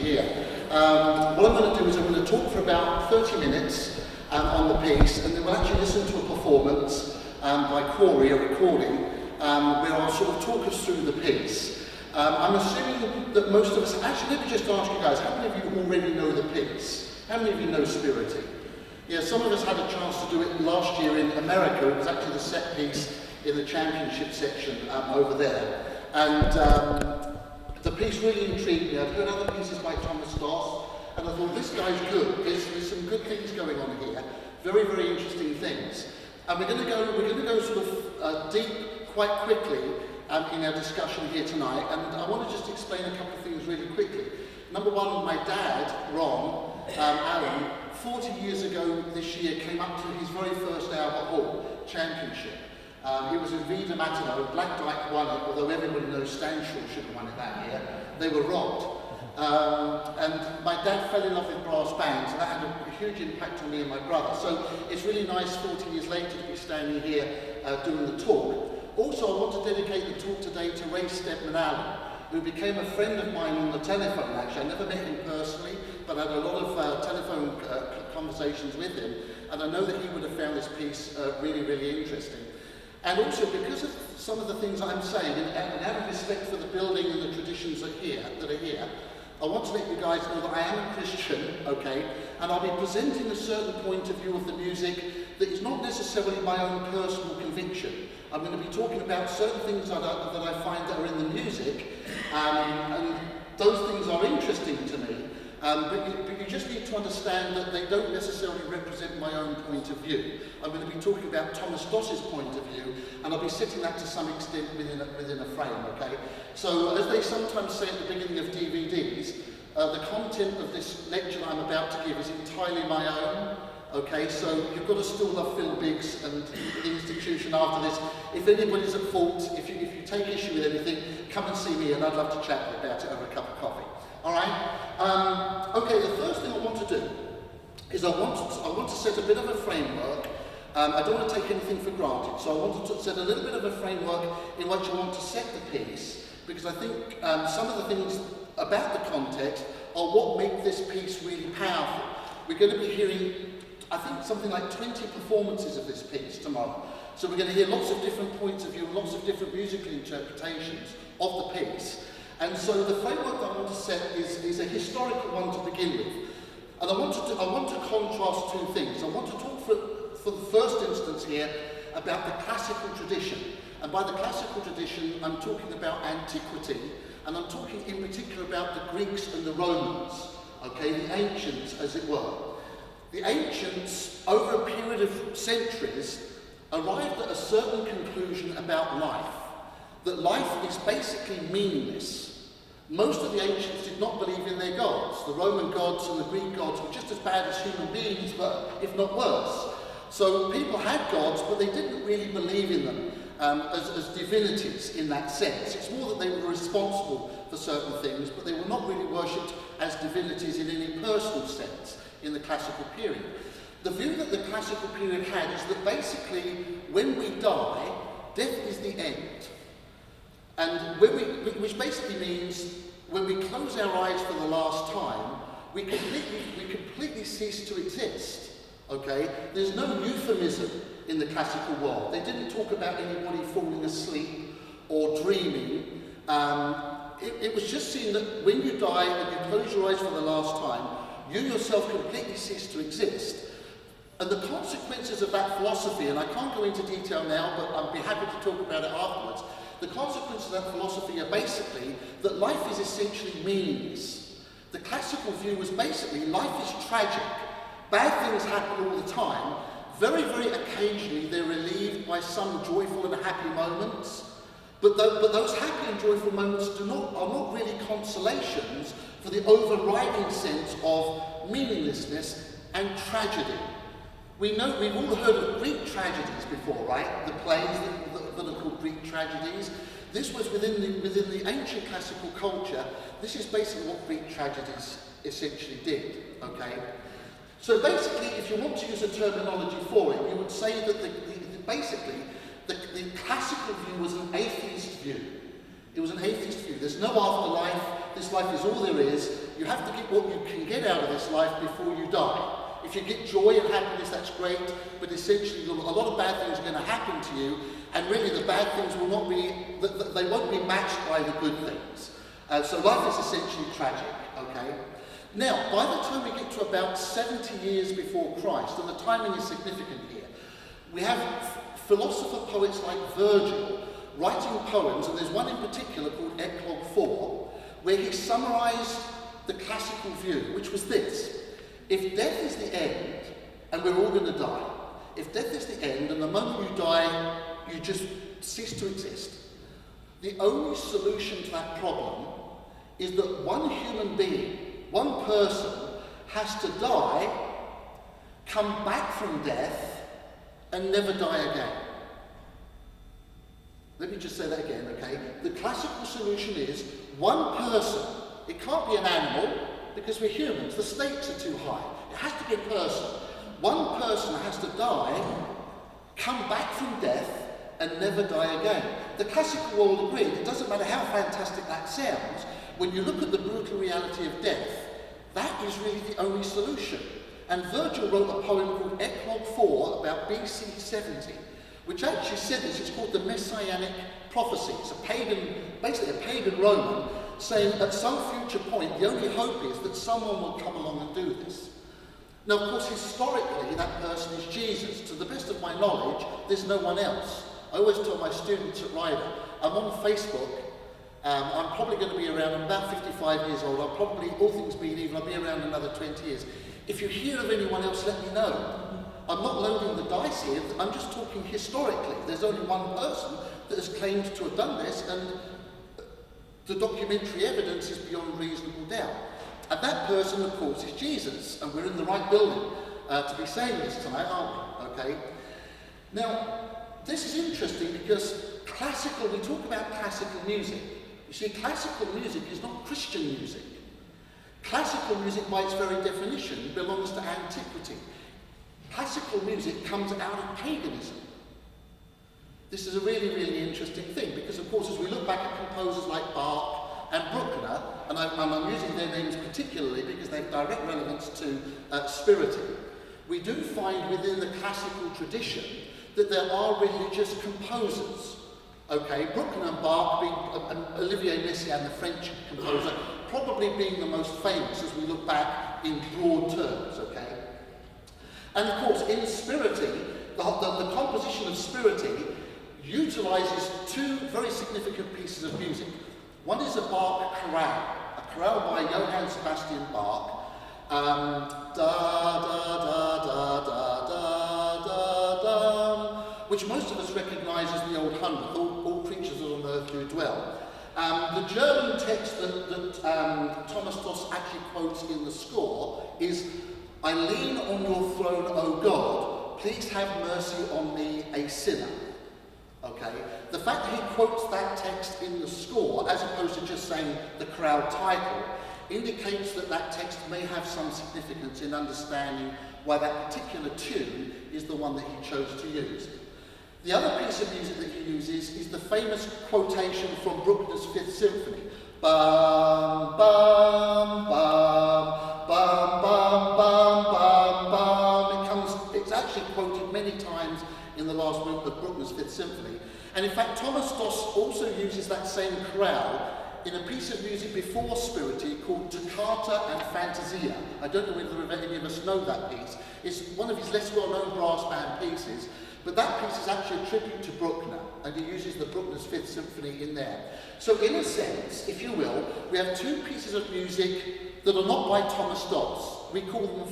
here. What I'm going to do is I'm going to talk for about 30 minutes on the piece, and then we'll actually listen to a performance by Cory, a recording, where I'll sort of talk us through the piece. I'm assuming that most of us, actually let me just ask you guys, how many of you already know the piece? How many of you know Spiriti? Yeah, some of us had a chance to do it last year in America. It was actually the set piece in the championship section over there. And the piece really intrigued me. I'd heard other pieces by Thomas Doss, and I thought, this guy's good. There's some good things going on here. Very, very interesting things. And we're going to go sort of deep quite quickly in our discussion here tonight. And I want to just explain a couple of things really quickly. Number one, my dad, Ron, Alan, 40 years ago this year came up to his very first Albert Hall championship. It was in Vida Matino. Black Dyke won it, although everybody knows Stanshaw should have won it that year. They were rocked. And my dad fell in love with brass bands, and that had a huge impact on me and my brother. So it's really nice 40 years later to be standing here doing the talk. Also, I want to dedicate the talk today to Ray Stedman Allen, who became a friend of mine on the telephone, actually. I never met him personally, but I had a lot of telephone conversations with him, and I know that he would have found this piece really, really interesting. And also, because of some of the things I'm saying, and out of respect for the building and the traditions that are here, I want to let you guys know that I am a Christian, okay, and I'll be presenting a certain point of view of the music that is not necessarily my own personal conviction. I'm going to be talking about certain things that I find that are in the music, and those things are interesting to me, but you just need to understand that they don't necessarily represent my own point of view. I'm going to be talking about Thomas Doss's point of view, and I'll be setting that to some extent within a frame, okay? So, as they sometimes say at the beginning of DVDs, the content of this lecture I'm about to give is entirely my own, okay? So, you've got to still love Phil Biggs and the institution after this. If anybody's at fault, if you take issue with anything, come and see me, and I'd love to chat about it over a cup of coffee. All right? Okay, the first thing I want to do is I want to set a bit of a framework. I don't want to take anything for granted, so I want to set a little bit of a framework in which I want to set the piece, because I think some of the things about the context are what make this piece really powerful. We're going to be hearing, I think, something like 20 performances of this piece tomorrow. So we're going to hear lots of different points of view, lots of different musical interpretations of the piece. And so the framework that I want to set is a historical one to begin with. And I want to contrast two things. I want to talk for the first instance here about the classical tradition. And by the classical tradition, I'm talking about antiquity, and I'm talking in particular about the Greeks and the Romans, okay, the ancients, as it were. The ancients, over a period of centuries, arrived at a certain conclusion about life, that life is basically meaningless. Most of the ancients did not believe in their gods. The Roman gods and the Greek gods were just as bad as human beings, but if not worse. So people had gods, but they didn't really believe in them as divinities in that sense. It's more that they were responsible for certain things, but they were not really worshipped as divinities in any personal sense in the classical period. The view that the classical period had is that basically when we die, death is the end. And which basically means when we close our eyes for the last time, we completely cease to exist. Okay? There's no euphemism in the classical world. They didn't talk about anybody falling asleep or dreaming. It was just seen that when you die and you close your eyes for the last time, you yourself completely cease to exist. And the consequences of that philosophy, and I can't go into detail now, but I'd be happy to talk about it afterwards. The consequences of that philosophy are basically that life is essentially meaningless. The classical view was basically life is tragic. Bad things happen all the time. Very, very occasionally they're relieved by some joyful and happy moments. But those happy and joyful moments are not really consolations for the overriding sense of meaninglessness and tragedy. We've all heard of Greek tragedies before, right? The plays that are called Greek tragedies. This was within the ancient classical culture. This is basically what Greek tragedies essentially did, okay? So basically, if you want to use a terminology for it, you would say that the classical view was an atheist view. It was an atheist view. There's no afterlife. This life is all there is. You have to get what you can get out of this life before you die. If you get joy and happiness, that's great, but essentially a lot of bad things are going to happen to you, and really the bad things will not be, they won't be matched by the good things. So life is essentially tragic, okay? Now, by the time we get to about 70 years before Christ, and the timing is significant here, we have philosopher poets like Virgil writing poems, and there's one in particular called Eclogue 4, where he summarised the classical view, which was this: if death is the end, and we're all going to die, if death is the end, and the moment you die, you just cease to exist, the only solution to that problem is that one human being, one person, has to die, come back from death, and never die again. Let me just say that again, okay? The classical solution is one person. It can't be an animal, because we're humans. The stakes are too high. It has to be a person. One person has to die, come back from death, and never die again. The classical world agreed. It doesn't matter how fantastic that sounds. When you look at the brutal reality of death, that is really the only solution. And Virgil wrote a poem called Eclogue 4 about BC 70, which actually said this. It's called the Messianic Prophecy. It's a pagan, basically a pagan Roman, saying at some future point, the only hope is that someone will come along and do this. Now, of course, historically, that person is Jesus. To the best of my knowledge, there's no one else. I always tell my students at Ryder, I'm on Facebook. I'm probably going to be around. I'm about 55 years old. I'll probably, all things being even, I'll be around another 20 years. If you hear of anyone else, let me know. I'm not loading the dice here. I'm just talking historically. There's only one person that has claimed to have done this, and the documentary evidence is beyond reasonable doubt. And that person, of course, is Jesus. And we're in the right building to be saying this tonight, aren't we? Okay. Now, this is interesting because we talk about classical music. You see, classical music is not Christian music. Classical music, by its very definition, belongs to antiquity. Classical music comes out of paganism. This is a really, really interesting thing because, of course, as we look back at composers like Bach and Bruckner, and I'm using their names particularly because they have direct relevance to Spiriti, we do find within the classical tradition that there are religious composers. Okay, Bruckner and Bach, being Olivier Messiaen, the French composer, probably being the most famous as we look back in broad terms, okay? And of course, in Spiriti, the composition of Spiriti utilises two very significant pieces of music. One is a Bach chorale, a chorale by Johann Sebastian Bach, da da da da da da da da, which most of us recognise as the Old Hundredth, all creatures on earth do dwell. The German text that Thomas Doss actually quotes in the score is, I lean on your throne, O God, please have mercy on me, a sinner. Okay? The fact that he quotes that text in the score, as opposed to just saying the chorale title, indicates that that text may have some significance in understanding why that particular tune is the one that he chose to use. The other piece of music that he uses is the famous quotation from Bruckner's Fifth Symphony. Bum, bum, bum, bum, bum, bum, bum, bum. It's actually quoted many times in the last movement of Bruckner's Fifth Symphony. And in fact, Thomas Doss also uses that same chorale in a piece of music before Spiriti called Toccata and Fantasia. I don't know whether any of us know that piece. It's one of his less well-known brass band pieces. But that piece is actually a tribute to Bruckner, and he uses the Bruckner's Fifth Symphony in there. So in a sense, if you will, we have two pieces of music that are not by Thomas Doss. We call them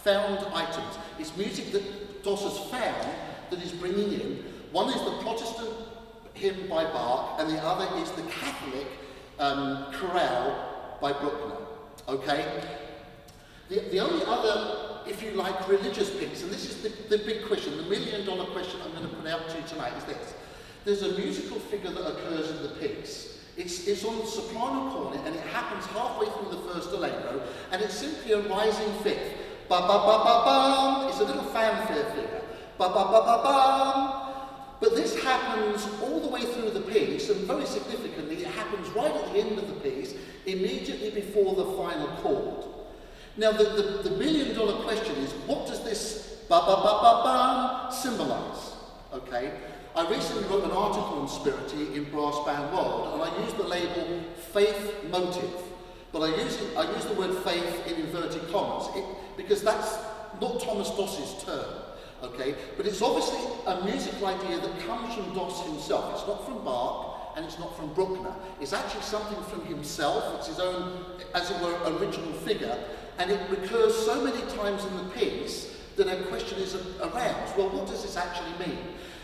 found items. It's music that Doss has found that he's bringing in. One is the Protestant hymn by Bach, and the other is the Catholic chorale by Bruckner. Okay? The only other, if you like, religious piece, and this is the big question, the million-dollar question I'm going to put out to you tonight is this. There's a musical figure that occurs in the piece. It's on the soprano cornet, and it happens halfway through the first allegro, and it's simply a rising fifth. Ba-ba-ba-ba-bum. It's a little fanfare figure. Ba-ba-ba-ba-bum. But this happens all the way through the piece, and very significantly, it happens right at the end of the piece, immediately before the final chord. Now, the million-dollar question is, what does this ba-ba-ba-ba-bam symbolize? Okay? I recently wrote an article on Spiriti in Brass Band World, and I used the label faith motive. But I use the word faith in inverted commas, because that's not Thomas Doss's term. Okay, but it's obviously a musical idea that comes from Doss himself. It's not from Bach and it's not from Bruckner. It's actually something from himself. It's his own, as it were, original figure, and it recurs so many times in the piece that a question is aroused. Well, what does this actually mean?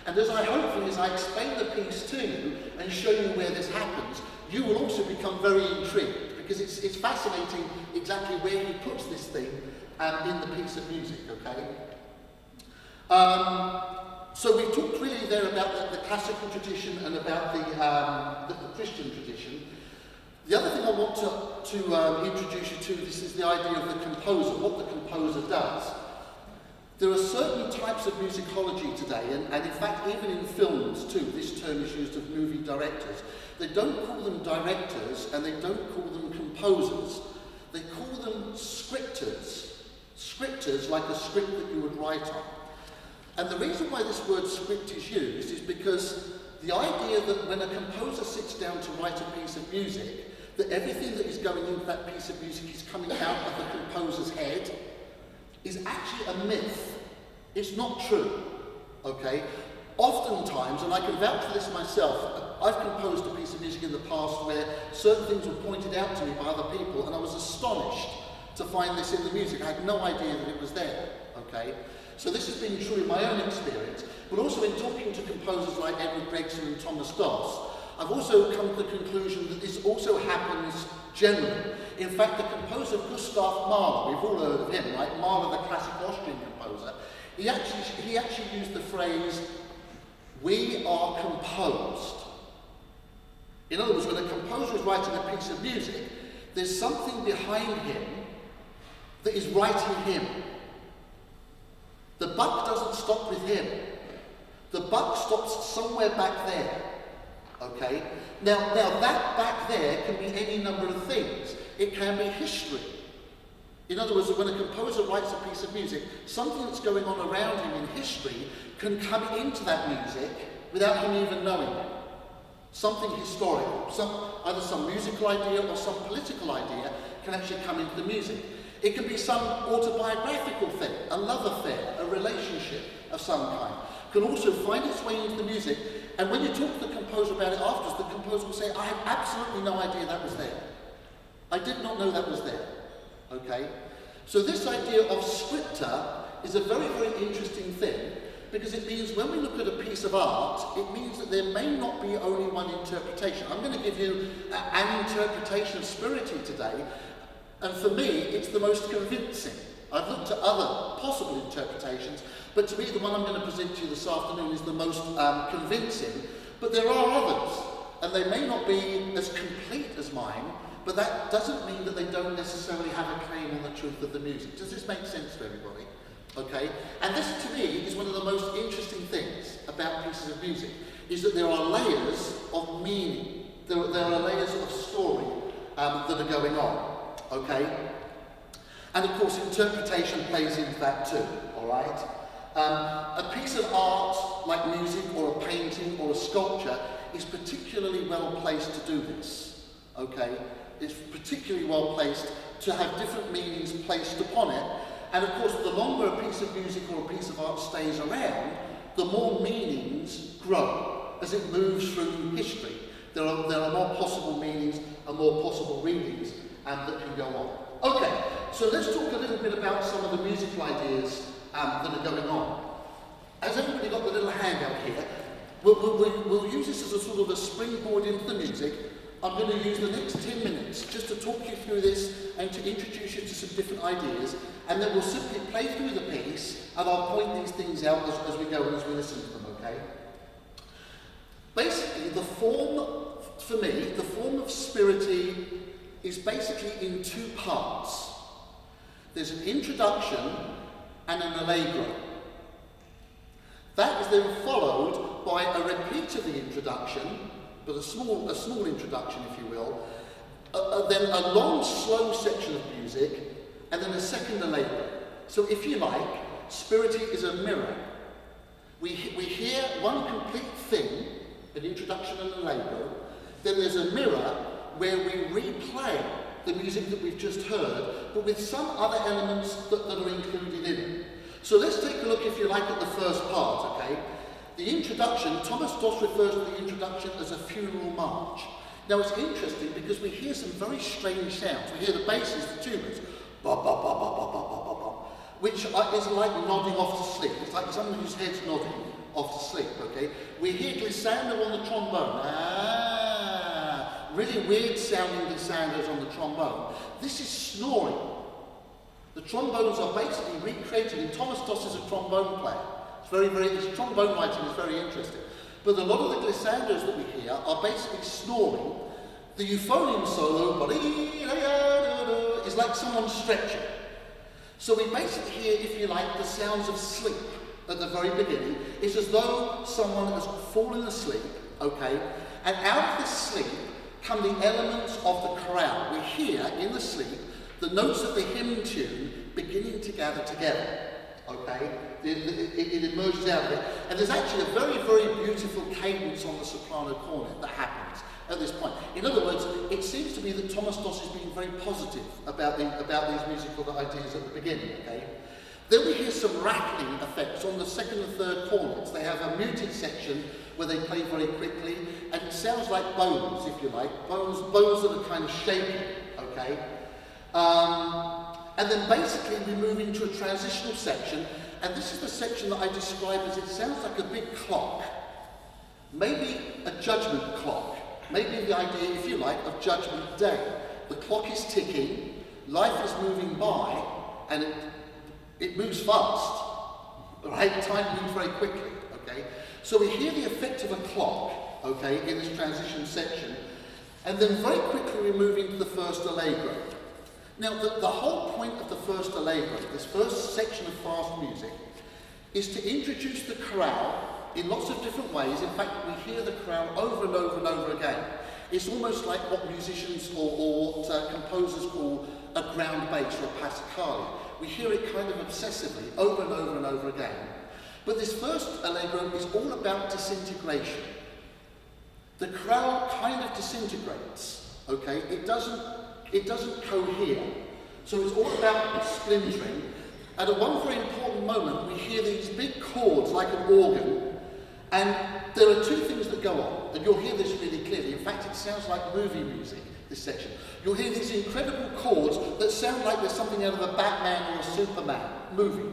And as I explain the piece to you and show you where this happens, you will also become very intrigued, because it's fascinating exactly where he puts this thing in the piece of music. Okay. So we've talked really there about the classical tradition and about the Christian tradition. The other thing I want to introduce you to, this is the idea of the composer, what the composer does. There are certain types of musicology today, and in fact even in films too, this term is used of movie directors. They don't call them directors and they don't call them composers. They call them scripters. Scripters, like a script that you would write on. And the reason why this word script is used is because the idea that when a composer sits down to write a piece of music, that everything that is going into that piece of music is coming out of the composer's head is actually a myth. It's not true, okay? Oftentimes, and I can vouch for this myself, I've composed a piece of music in the past where certain things were pointed out to me by other people, and I was astonished to find this in the music. I had no idea that it was there, okay? So this has been true in my own experience, but also in talking to composers like Edward Gregson and Thomas Doss, I've also come to the conclusion that this also happens generally. In fact, the composer Gustav Mahler, we've all heard of him, right? Mahler, the classic Austrian composer, he actually used the phrase, "we are composed." In other words, when a composer is writing a piece of music, there's something behind him that is writing him. The buck doesn't stop with him. The buck stops somewhere back there. Okay? Now that back there can be any number of things. It can be history. In other words, when a composer writes a piece of music, something that's going on around him in history can come into that music without him even knowing it. Something historical, either some musical idea or some political idea can actually come into the music. It can be some autobiographical thing, a love affair, a relationship of some kind. Can also find its way into the music, and when you talk to the composer about it afterwards, the composer will say, "I have absolutely no idea that was there. I did not know that was there." Okay? So this idea of scripter is a very, very interesting thing, because it means when we look at a piece of art, it means that there may not be only one interpretation. I'm going to give you an interpretation of Spiriti today, and for me, it's the most convincing. I've looked at other possible interpretations, but to me, the one I'm going to present to you this afternoon is the most convincing. But there are others, and they may not be as complete as mine, but that doesn't mean that they don't necessarily have a claim on the truth of the music. Does this make sense to everybody? Okay? And this, to me, is one of the most interesting things about pieces of music, is that there are layers of meaning. There are layers of story that are going on. Okay? And of course, interpretation plays into that too, all right? A piece of art, like music or a painting or a sculpture, is particularly well placed to do this, okay? It's particularly well placed to have different meanings placed upon it. And of course, the longer a piece of music or a piece of art stays around, the more meanings grow as it moves through history. There are more possible meanings and more possible readings that can go on. Okay, so let's talk a little bit about some of the musical ideas that are going on. Has everybody got the little handout here? We'll use this as a sort of a springboard into the music. I'm going to use the next 10 minutes just to talk you through this and to introduce you to some different ideas, and then we'll simply play through the piece and I'll point these things out as we go and as we listen to them, okay? Basically, the form, for me, the form of Spiriti is basically in two parts. There's an introduction and an allegro. That is then followed followed by a repeat of the introduction, but a small introduction, if you will, then a long, slow section of music, and then a second allegro. So if you like, Spiriti is a mirror. We hear one complete thing, an introduction and an allegro, then there's a mirror where we replay the music that we've just heard, but with some other elements that are included in it. So let's take a look, if you like, at the first part, okay? The introduction, Thomas Doss refers to the introduction as a funeral march. Now it's interesting because we hear some very strange sounds. We hear the basses, the tubas, ba ba ba ba ba ba ba ba ba, which is like nodding off to sleep. It's like someone whose head's nodding off to sleep, okay? We hear glissando on the trombone. Really weird sounding glissandos on the trombone. This is snoring. The trombones are basically recreated, and Thomas Doss is a trombone player. His trombone writing is very interesting. But a lot of the glissandos that we hear are basically snoring. The euphonium solo is like someone stretching. So we basically hear, if you like, the sounds of sleep at the very beginning. It's as though someone has fallen asleep, okay? And out of this sleep come the elements of the chorale. We hear, in the sleep, the notes of the hymn tune beginning to gather together, okay? It emerges out of it. And there's actually a very, very beautiful cadence on the soprano cornet that happens at this point. In other words, it seems to me that Thomas Doss is being very positive about these musical ideas at the beginning, okay? Then we hear some rattling effects on the second and third cornets. They have a muted section where they play very quickly, and it sounds like bones, if you like, bones that are kind of shaking, okay? And then basically we move into a transitional section, and this is the section that I describe as, it sounds like a big clock, maybe a judgment clock, maybe the idea, if you like, of Judgment Day. The clock is ticking, life is moving by, and it moves fast, right? Time moves very quickly, okay? So we hear the effect of a clock, okay, in this transition section, and then very quickly we move into the first allegro. Now, the whole point of the first allegro, this first section of fast music, is to introduce the chorale in lots of different ways. In fact, we hear the chorale over and over and over again. It's almost like what musicians or what composers call a ground bass or a passacaglia. We hear it kind of obsessively over and over and over again. But this first allegro is all about disintegration. The chorale kind of disintegrates, okay? It doesn't cohere. So it's all about splintering. And at one very important moment, we hear these big chords like an organ, and there are two things that go on, and you'll hear this really clearly. In fact, it sounds like movie music, this section. You'll hear these incredible chords that sound like there's something out of a Batman or a Superman movie.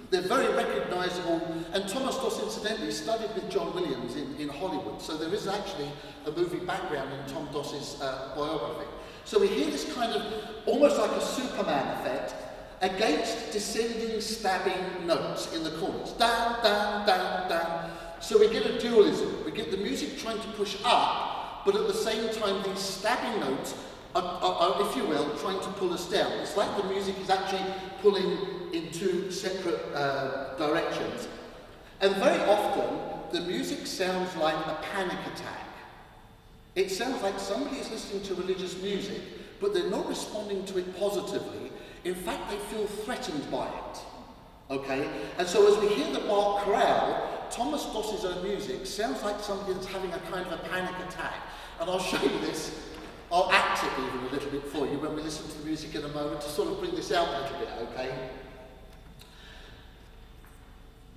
They're very recognisable, and Thomas Doss incidentally studied with John Williams in Hollywood, so there is actually a movie background in Tom Doss's biography. So we hear this kind of, almost like a Superman effect, against descending, stabbing notes in the corners. Down, down, down, down. So we get a dualism. We get the music trying to push up, but at the same time these stabbing notes are, if you will, trying to pull us down. It's like the music is actually pulling in two separate directions. And very often, the music sounds like a panic attack. It sounds like somebody is listening to religious music, but they're not responding to it positively. In fact, they feel threatened by it. Okay? And so as we hear the Bach chorale, Thomas Doss's own music sounds like somebody that's having a kind of a panic attack. And I'll show you this. I'll act it even a little bit for you when we listen to the music in a moment to sort of bring this out a little bit, okay?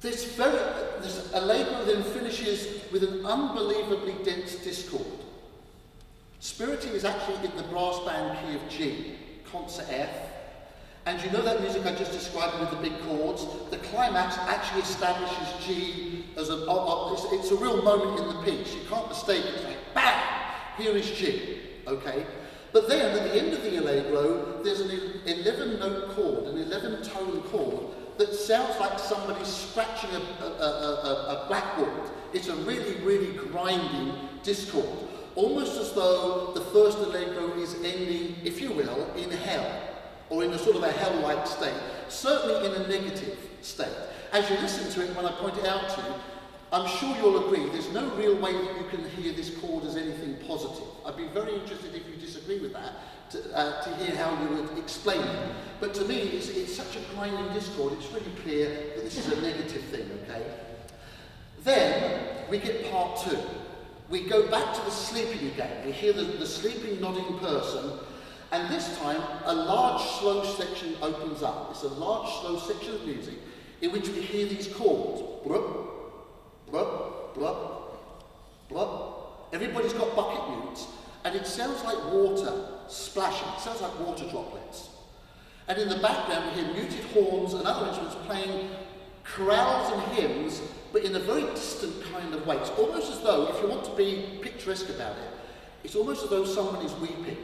This allegro then finishes with an unbelievably dense discord. Spiriti is actually in the brass band key of G, concert F. And you know that music I just described with the big chords? The climax actually establishes G as it's a real moment in the piece. You can't mistake it. It's like, bang! Here is G, okay? But then, at the end of the allegro, there's an 11-note chord, an 11-tone chord, that sounds like somebody scratching a blackboard. It's a really, really grinding discord. Almost as though the first allegro is ending, if you will, in hell, or in a sort of a hell-like state, certainly in a negative state. As you listen to it, when I point it out to you, I'm sure you'll agree there's no real way that you can hear this chord as anything positive. I'd be very interested if you disagree with that, to hear how you would explain it. But to me, it's such a grinding discord, it's really clear that this is a negative thing, okay? Then we get part two. We go back to the sleeping again. We hear the sleeping, nodding person, and this time a large, slow section opens up. It's a large, slow section of music in which we hear these chords. Brup, brup, brup, brup. Everybody's got bucket mutes, and it sounds like water splashing. It sounds like water droplets. And in the background we hear muted horns and other instruments playing chorales and hymns, but in a very distant kind of way. It's almost as though, if you want to be picturesque about it, it's almost as though someone is weeping.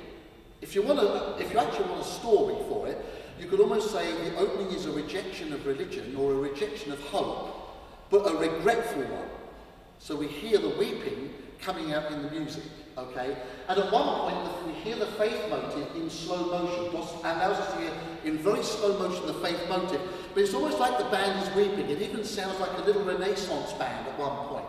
If you actually want a story for it, you could almost say the opening is a rejection of religion or a rejection of hope, but a regretful one. So we hear the weeping coming out in the music, okay? And at one point we hear the faith motive in slow motion. Dos allows us to hear in very slow motion the faith motive, but it's almost like the band is weeping. It even sounds like a little Renaissance band at one point.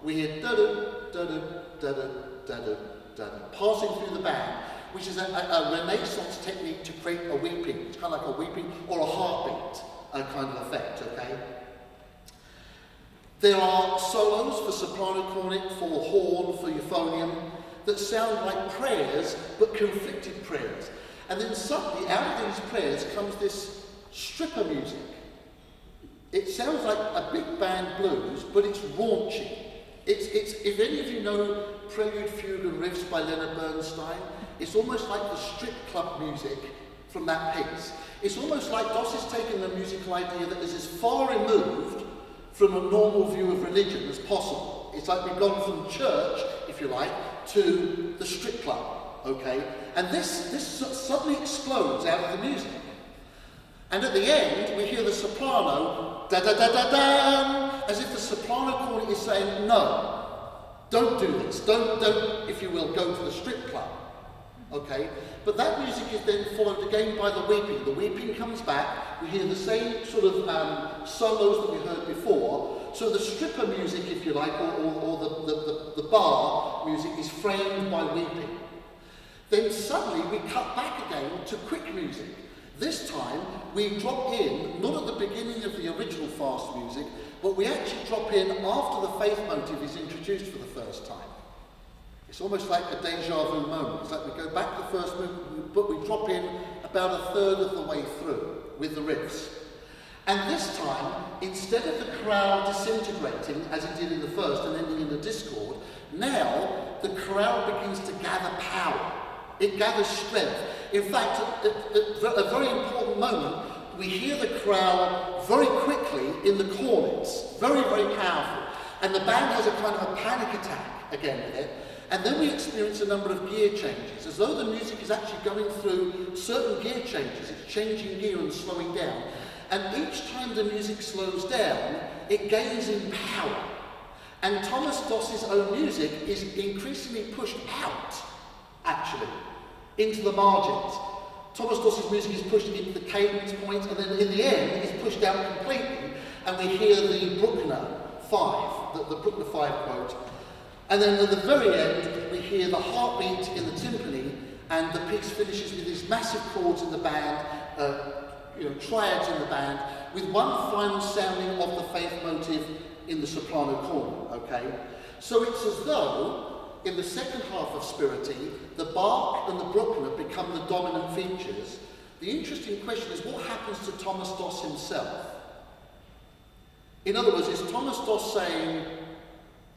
We hear da-da, da-da, da-da, da-da, da-da, passing through the band, which is a Renaissance technique to create a weeping. It's kind of like a weeping or a heartbeat kind of effect, okay? There are solos for soprano cornet, for horn, for euphonium, that sound like prayers, but conflicted prayers. And then suddenly, out of these prayers comes this stripper music. It sounds like a big band blues, but it's raunchy. It's if any of you know Prelude, Fugue and Riffs by Leonard Bernstein, it's almost like the strip club music from that piece. It's almost like Doss has taken the musical idea that is as far removed from a normal view of religion as possible. It's like we've gone from church, if you like, to the strip club, okay? And this suddenly explodes out of the music. And at the end, we hear the soprano, da-da-da-da-da, as if the soprano cornet is saying, no, don't do this, don't, if you will, go to the strip club, okay? But that music is then followed again by the weeping. The weeping comes back, we hear the same sort of solos that we heard before, so the stripper music, if you like, or the bar music is framed by weeping. Then suddenly we cut back again to quick music. This time we drop in, not at the beginning of the original fast music, but we actually drop in after the faith motive is introduced for the first time. It's almost like a deja vu moment. It's like we go back to the first movement, but we drop in about a third of the way through with the riffs. And this time, instead of the chorale disintegrating, as it did in the first and ending in the discord, now the chorale begins to gather power. It gathers strength. In fact, at a very important moment, we hear the chorale very quickly in the cornets. Very, very powerful. And the band has a kind of a panic attack again with it. And then we experience a number of gear changes, as though the music is actually going through certain gear changes. It's changing gear and slowing down. And each time the music slows down, it gains in power. And Thomas Doss's own music is increasingly pushed out, actually, into the margins. Thomas Doss's music is pushed into the cadence point, and then in the end, it's pushed out completely, and we hear the Bruckner 5, the Bruckner 5 quote. And then at the very end, we hear the heartbeat in the timpani, and the piece finishes with these massive chords in the band, triads in the band, with one final sounding of the faith motive in the soprano corner, okay? So it's as though, in the second half of Spiriti, the Bach and the Bruckner become the dominant features. The interesting question is, what happens to Thomas Doss himself? In other words, is Thomas Doss saying,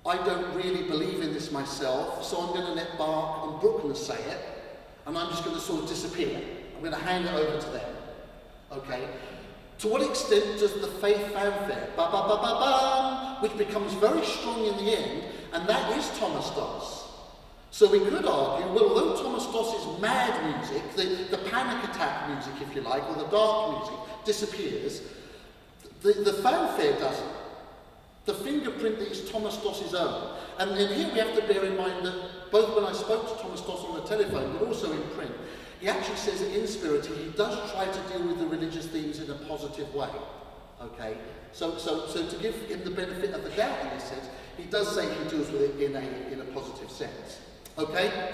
I don't really believe in this myself, so I'm going to let Bach and Bruckner say it, and I'm just going to sort of disappear. I'm going to hand it over to them. Okay? To what extent does the faith fanfare, ba-ba-ba-ba-bam, which becomes very strong in the end, and that is Thomas Doss. So we could argue, well, although Thomas Doss's mad music, the panic attack music, if you like, or the dark music, disappears, the fanfare doesn't. The fingerprint that is Thomas Doss's own. And here we have to bear in mind that both when I spoke to Thomas Doss on the telephone, but also in print, he actually says that in Spiriti he does try to deal with the religious themes in a positive way. Okay, so to give him the benefit of the doubt in this sense, he does say he deals with it in a positive sense. Okay,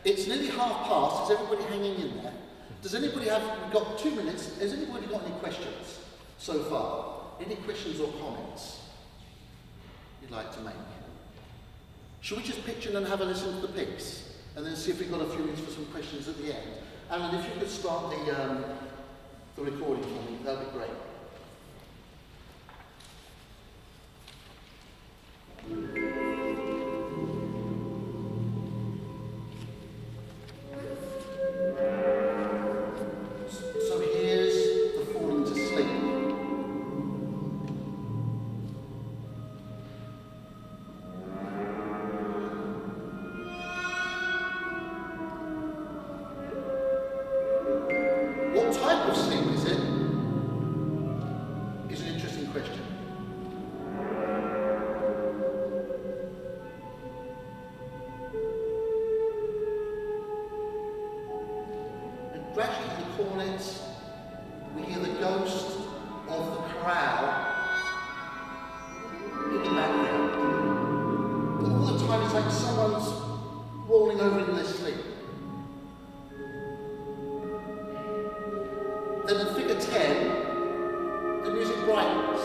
it's nearly half past. Is everybody hanging in there? Does anybody have? We've got 2 minutes. Has anybody got any questions so far? Any questions or comments you'd like to make? Should we just pitch in and have a listen to the piece, and then see if we've got a few minutes for some questions at the end? Alan, if you could start the recording for me, that'd be great. So here's the falling to sleep. What type of sleep is it? Is an interesting question. And gradually in the cornets, we hear the ghost of the crowd in the background. But all the time it's like someone's rolling over in their sleep. Then in figure 10, the music brightens.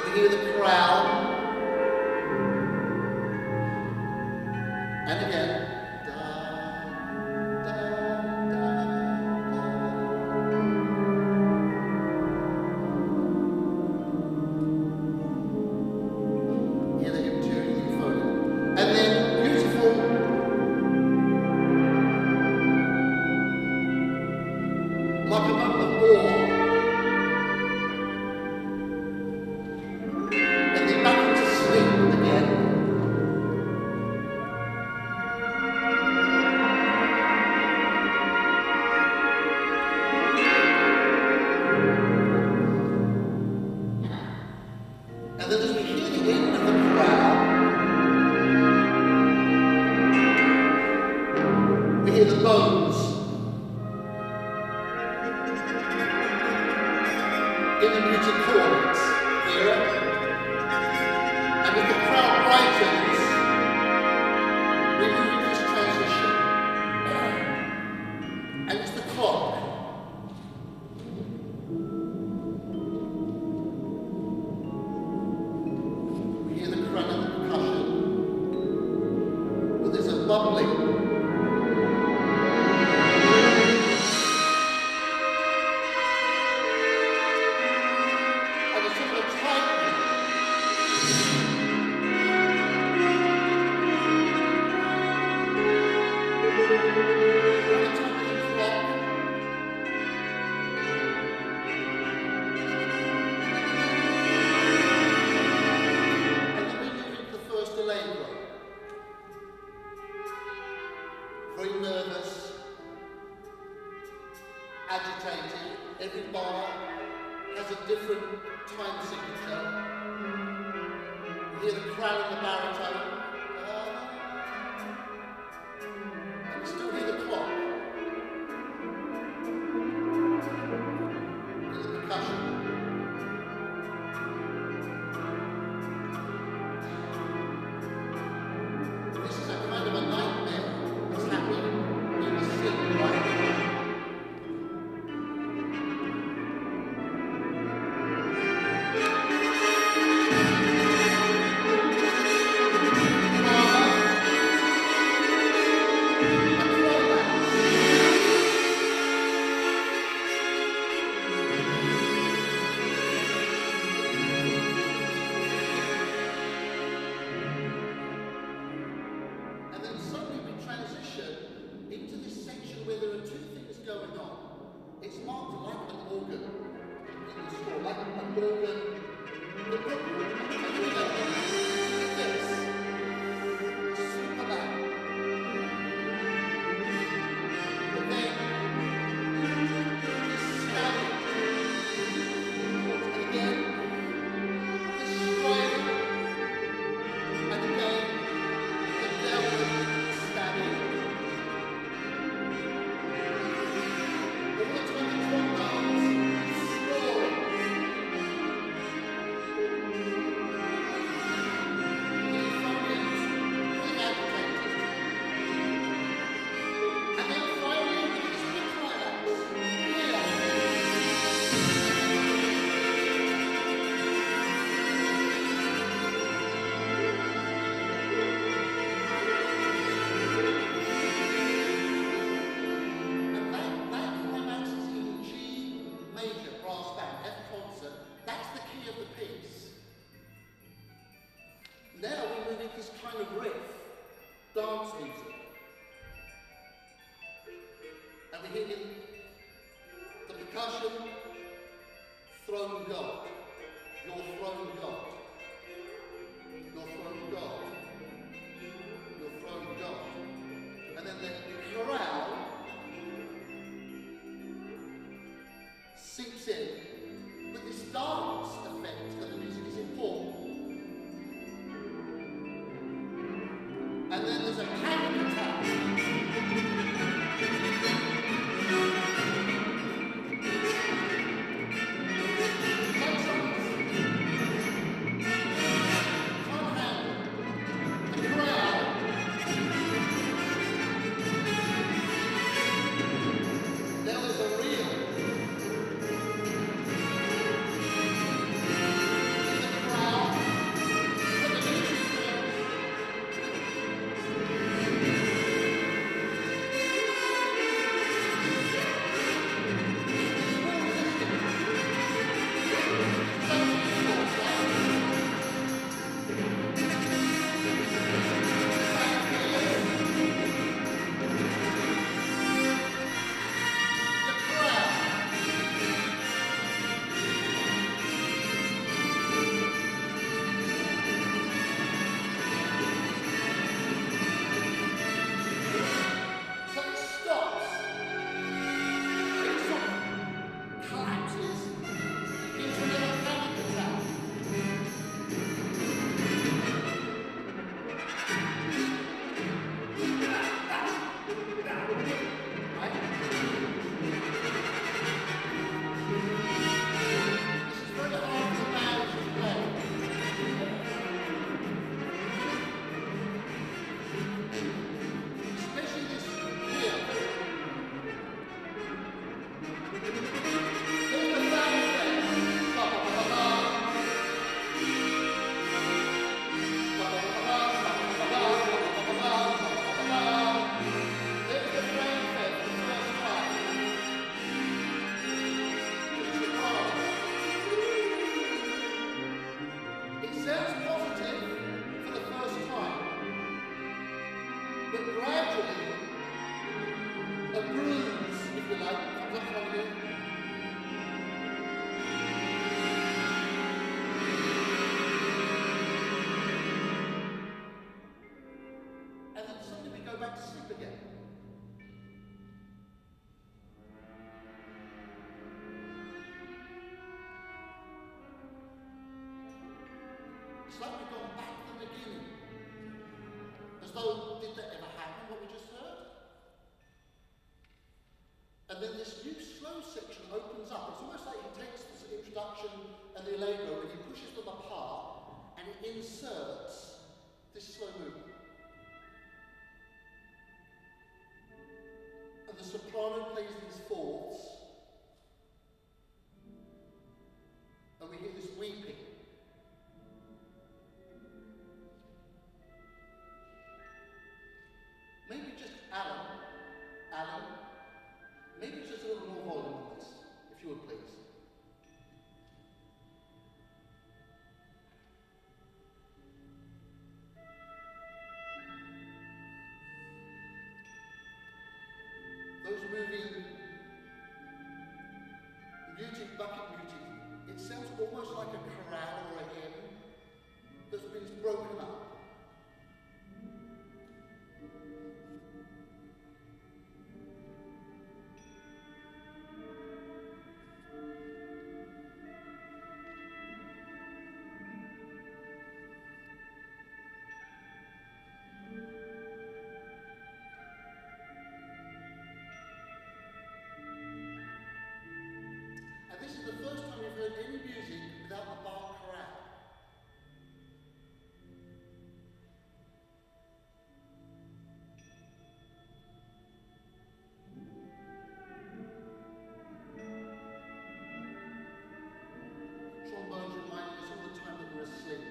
We hear the crowd. And again. Hear the hymn tune, the euphonium. And then beautiful. Like a moment of awe. And then back into sleep again. And then as we hear the end of the crowd, we hear the bones. In the muted chords, hear it? And if the crowd brightens, we move into this transition. And it's the clock. We hear the crunch and the percussion. But there's a bubbling. And a sort of a tightening. And the top of the clock. And then we move into the first allegro. Very nervous, agitated. Every bar has a different time signature. You hear the crowd and the baritone. And you still hear the clock. And the percussion. This is a kind of a nightmare that's happening in the scene right now. And we hear the percussion, throne God, your throne God, your throne God, your throne God. And then the chorale seeps in with this dance effect that the music is important. And then there's a panic attack. It's like we've gone back to the beginning. As though, did that ever happen, what we just heard? And then this new slow section opens up. It's almost like he takes this introduction and the allegro and he pushes them apart and it inserts this slow movement. And the soprano plays these fourths and we hear this weeping. Maybe just Alan, maybe just a little more volume on this, if you would please. Those moving, muted, bucket muted, it sounds almost like a chorale or a hymn that's been broken up. And this is the first time we've heard any music without the bar chorale. Trombones reminding us all the time that we're asleep.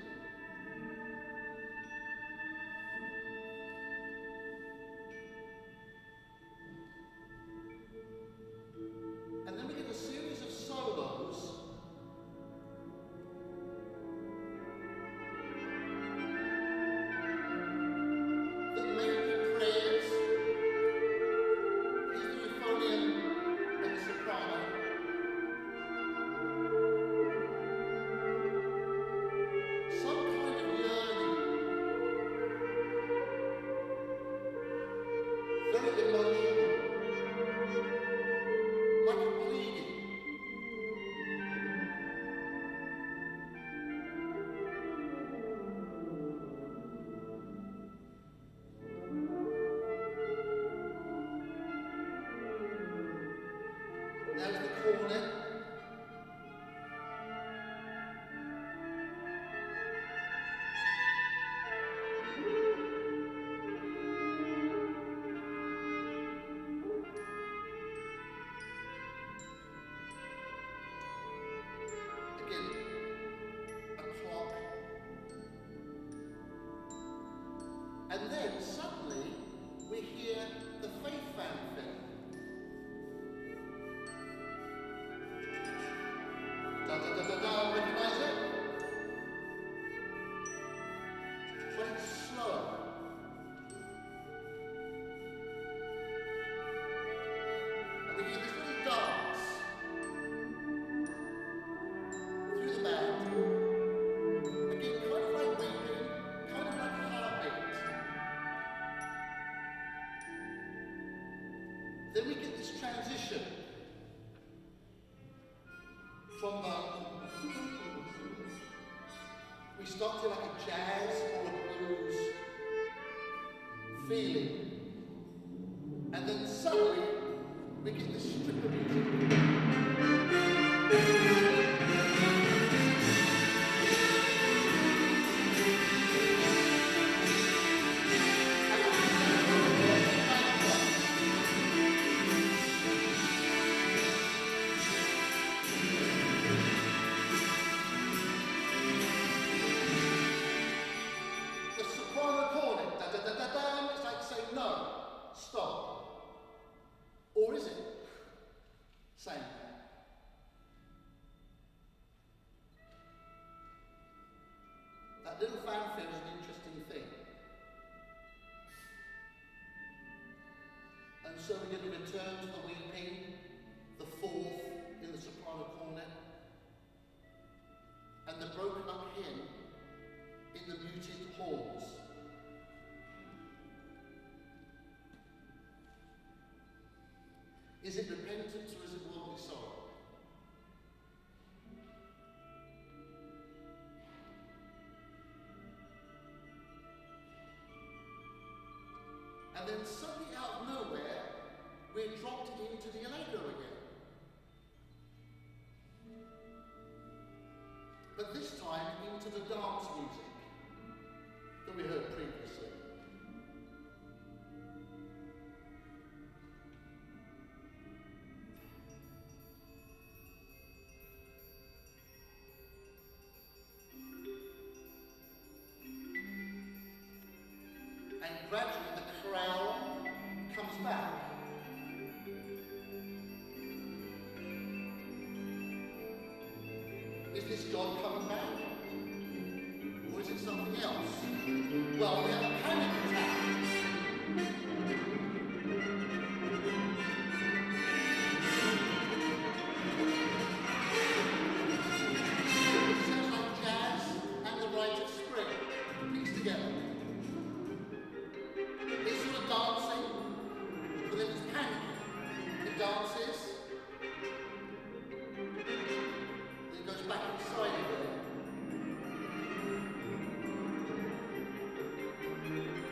And then we get a series of solos There's the cornet. Again, a clock. And then suddenly we hear the faith fanfare. Da da da da da, recognize it? But it's slow. And we hear this little dance through the band. Again, kind of like weeping, kind of like a heartbeat. Then we get this transition from we start to like a jazz or a blues feeling, and then suddenly we get this strip of music. Or is it? Same. That little fanfare is an interesting thing. And so we're going to return to the weeping, the fourth in the soprano cornet, and the broken up hymn in the muted horns. Is it repentance or is it worldly sorrow? And then suddenly out of nowhere, we're dropped into the allegro again. But this time into the dance music that we heard previously. And gradually the chorale comes back. Is this God coming back? Or is it something else? Well, we have a panic attack. It sounds like jazz and the rite of spring mixed together. It's sort of dancing, but then it's panicking. It dances, then it goes back inside again.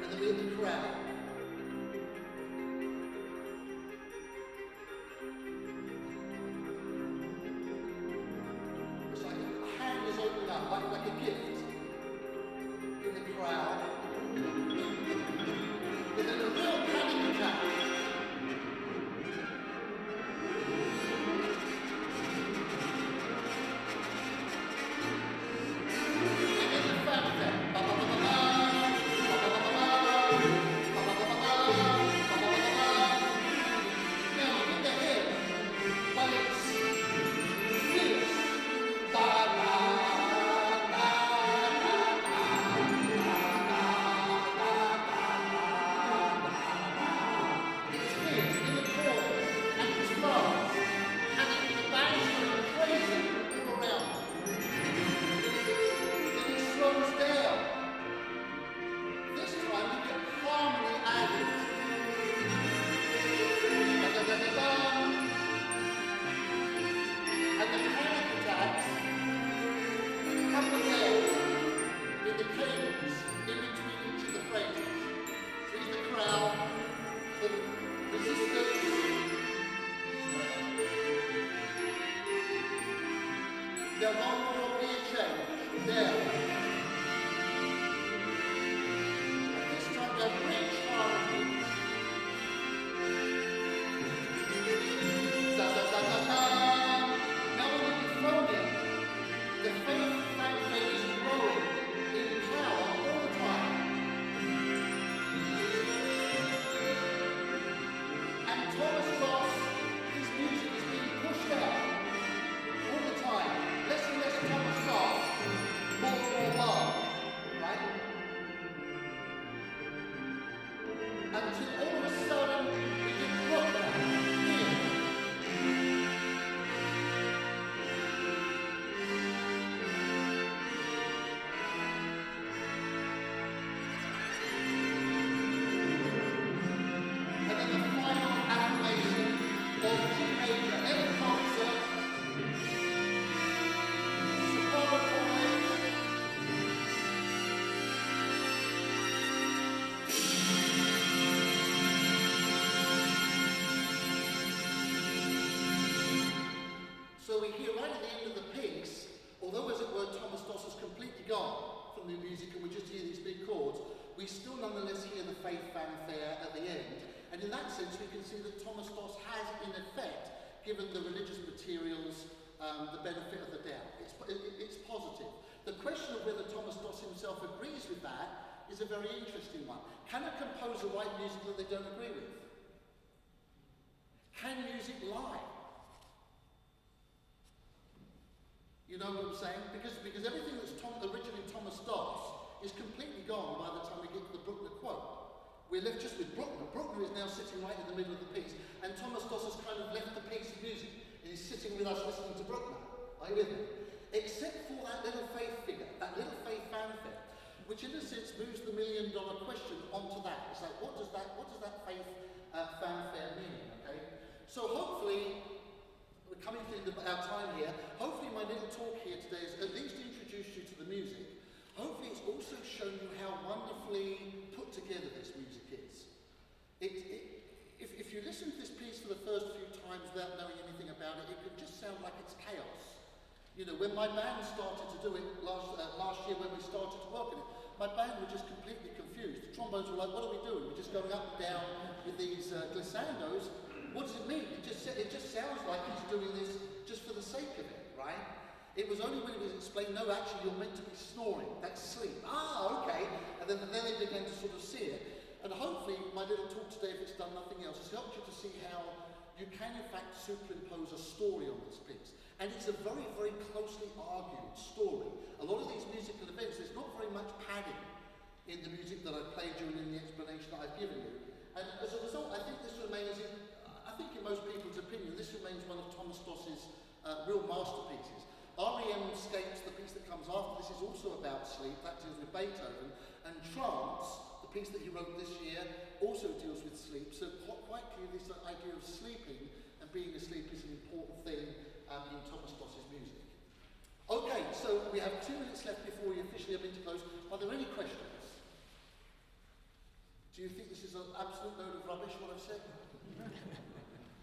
And then we hit the crowd. It's like a hand is opened up, like a gift in the crowd. Within a real panic attack. And then the fanfare. Now we get the hymn, but it's fierce. Da da da have one more gear change. There. And this time we have rich harmonies. Da da da da da. Now on the euphonium, the faith fanfare is growing in power all the time. And Thomas Ross, his music is being pushed out all the time. Less and less Thomas Ross, more and more love, right? Until all of a sudden we get Bruckner here. And then the final affirmation of G major, any concert, soprano chorus. So we hear right at the end of the piece, although as it were Thomas Doss has completely gone from the music and we just hear these big chords, we still nonetheless hear the faith fanfare at the end. And in that sense we can see that Thomas Doss has in effect given the religious materials the benefit of the doubt. It's positive. The question of whether Thomas Doss himself agrees with that is a very interesting one. Can a composer write music that they don't agree with? Can music lie? You know what I'm saying? Because everything that's originally Thomas Doss is completely gone by the time we get to the Bruckner quote. We're left just with Bruckner. Bruckner is now sitting right in the middle of the piece, and Thomas Doss has kind of left the piece of music, and he's sitting with us listening to Bruckner. Are you with me? Except for that little faith figure, that little faith fanfare, which in a sense moves the million-dollar question onto that. It's like, what does that faith fanfare mean? Okay. So hopefully, we're coming to the end of our time here. Hopefully, my little talk here today has at least introduced you to the music. Hopefully it's also shown you how wonderfully put together this music is. If you listen to this piece for the first few times without knowing anything about it, it could just sound like it's chaos. You know, when my band started to do it last year when we started to work on it, my band were just completely confused. The trombones were like, what are we doing? We're just going up and down with these glissandos. What does it mean? It just sounds like he's doing this just for the sake of it, right? It was only when it was explained, no, actually, you're meant to be snoring. That's sleep. Ah, okay. And then they began to sort of see it. And hopefully, my little talk today, if it's done nothing else, has helped you to see how you can, in fact, superimpose a story on this piece. And it's a very, very closely argued story. A lot of these musical events, there's not very much padding in the music that I've played you and in the explanation that I've given you. And as a result, I think this remains, I think in most people's opinion, this remains one of Thomas Doss's real masterpieces. REM Scapes, the piece that comes after this, is also about sleep. That deals with Beethoven. And Trance, the piece that he wrote this year, also deals with sleep. So quite clearly, this idea of sleeping and being asleep is an important thing in Thomas Doss's music. Okay, so we have 2 minutes left before we officially are to close. Are there any questions? Do you think this is an absolute load of rubbish, what I've said?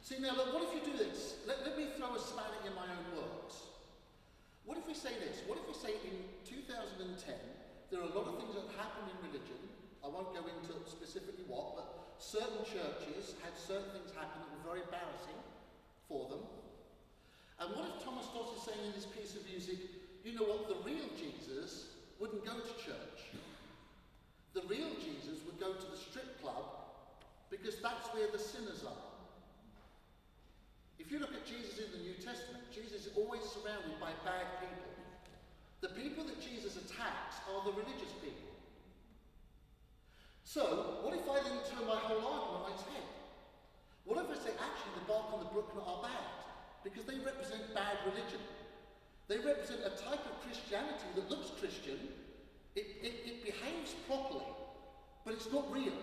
See, now, look, what if you do this? Let me throw a spanner in my own works. What if we say this? What if we say in 2010, there are a lot of things that happen in religion. I won't go into specifically what, but certain churches had certain things happen that were very embarrassing for them. And what if Thomas Doss is saying in this piece of music, you know what, the real Jesus wouldn't go to church. The real Jesus would go to the strip club because that's where the sinners are. If you look at Jesus in the New Testament, Jesus is always surrounded by bad people. The people that Jesus attacks are the religious people. So, what if I then turn my whole argument on its head? What if I say, actually, the Bach and the Bruckner are bad? Because they represent bad religion. They represent a type of Christianity that looks Christian, it behaves properly, but it's not real.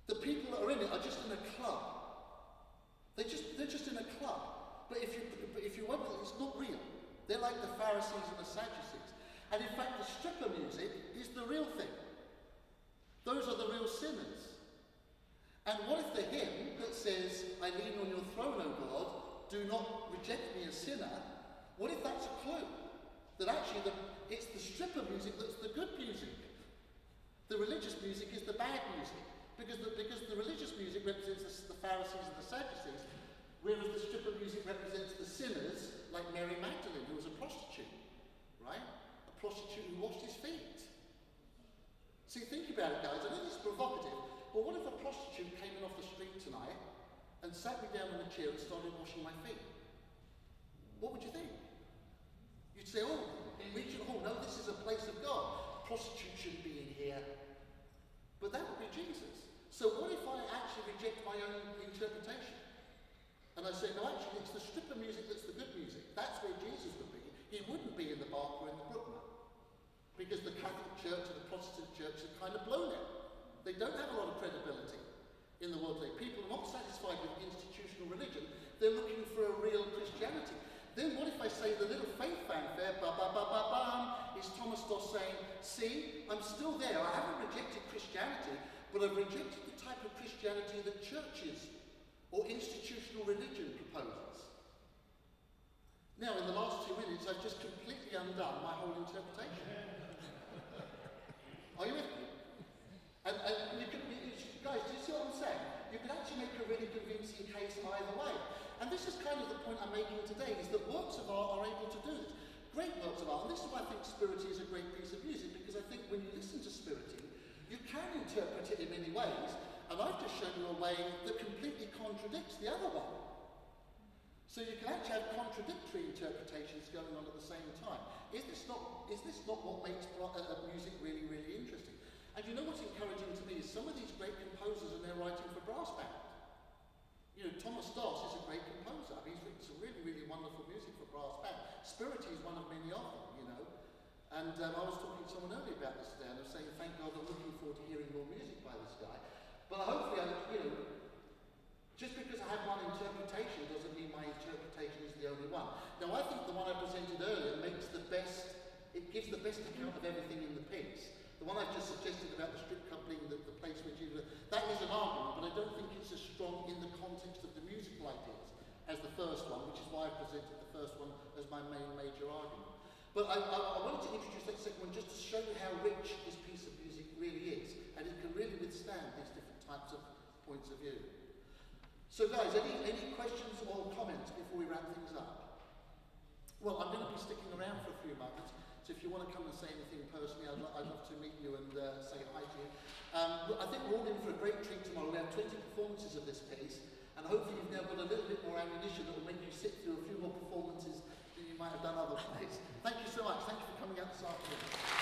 The people that are in it are just in a club. They're just in a club. But if you wonder, it's not real. They're like the Pharisees and the Sadducees. And in fact, the stripper music is the real thing. Those are the real sinners. And what if the hymn that says, I lean on your throne, O God, do not reject me a sinner, What if that's a clue? That actually it's the stripper music that's the good music. The religious music is the bad music. Because the religious music represents the Pharisees and the Sadducees, whereas the stripper music represents the sinners, like Mary Magdalene, who was a prostitute, right? A prostitute who washed his feet. See, think about it, guys. I know this is provocative, but what if a prostitute came in off the street tonight and sat me down in a chair and started washing my feet? What would you think? You'd say, oh, in Regent Hall, no, this is a place of God. Prostitutes shouldn't be in here. But that would be Jesus. So what if I actually reject my own interpretation? And I say, no, actually, it's the stripper music that's the good music. That's where Jesus would be. He wouldn't be in the Bark or in the Brookman. Because the Catholic Church and the Protestant Church have kind of blown it. They don't have a lot of credibility in the world today. People are not satisfied with institutional religion. They're looking for a real Christianity. Then what if I say the little faith fanfare, ba-ba-ba-ba-bam, is Thomas Doss saying, see, I'm still there. I haven't rejected Christianity, but I've rejected the type of Christianity that churches or institutional religion proposes. Now, in the last 2 minutes, I've just completely undone my whole interpretation. Are you with me? And you guys, do you see what I'm saying? You could actually make a really convincing case either way. And this is kind of the point I'm making today, is that works of art are able to do this. Great works of art, and this is why I think Spiriti is a great piece of music, because I think when you listen to Spiriti, you can interpret it in many ways, and I've just shown you a way that completely contradicts the other one. So you can actually have contradictory interpretations going on at the same time. Is this not what makes music really, really interesting? And you know what's encouraging to me is some of these great composers are now writing for brass band. You know, Thomas Doss is a great composer. I mean, he's written some really, really wonderful music for brass band. Spiriti is one of many of them, you know. And I was talking to someone earlier about this today, and I was saying, thank God, I'm looking forward to hearing more music by this guy. But hopefully, just because I have one interpretation doesn't mean my interpretation is the only one. Now, I think the one I presented earlier gives the best account of everything in the piece. The one I've just suggested about the strip coupling, the place where that is an argument, but I don't think it's as strong in the context of the musical ideas as the first one, which is why I presented the first one as my main major argument. But I wanted to introduce that second one just to show you how rich this piece of music really is, and it can really withstand these different types of points of view. So guys, any questions or comments before we wrap things up? Well, I'm going to be sticking around for a few moments, so if you want to come and say anything personally, I'd love to meet you and say hi to you. I think we're all in for a great treat tomorrow. We have 20 performances of this piece, and hopefully you've now got a little bit more ammunition that will make you sit through a few more performances than you might have done otherwise. Thank you so much. Thank you for coming out this afternoon.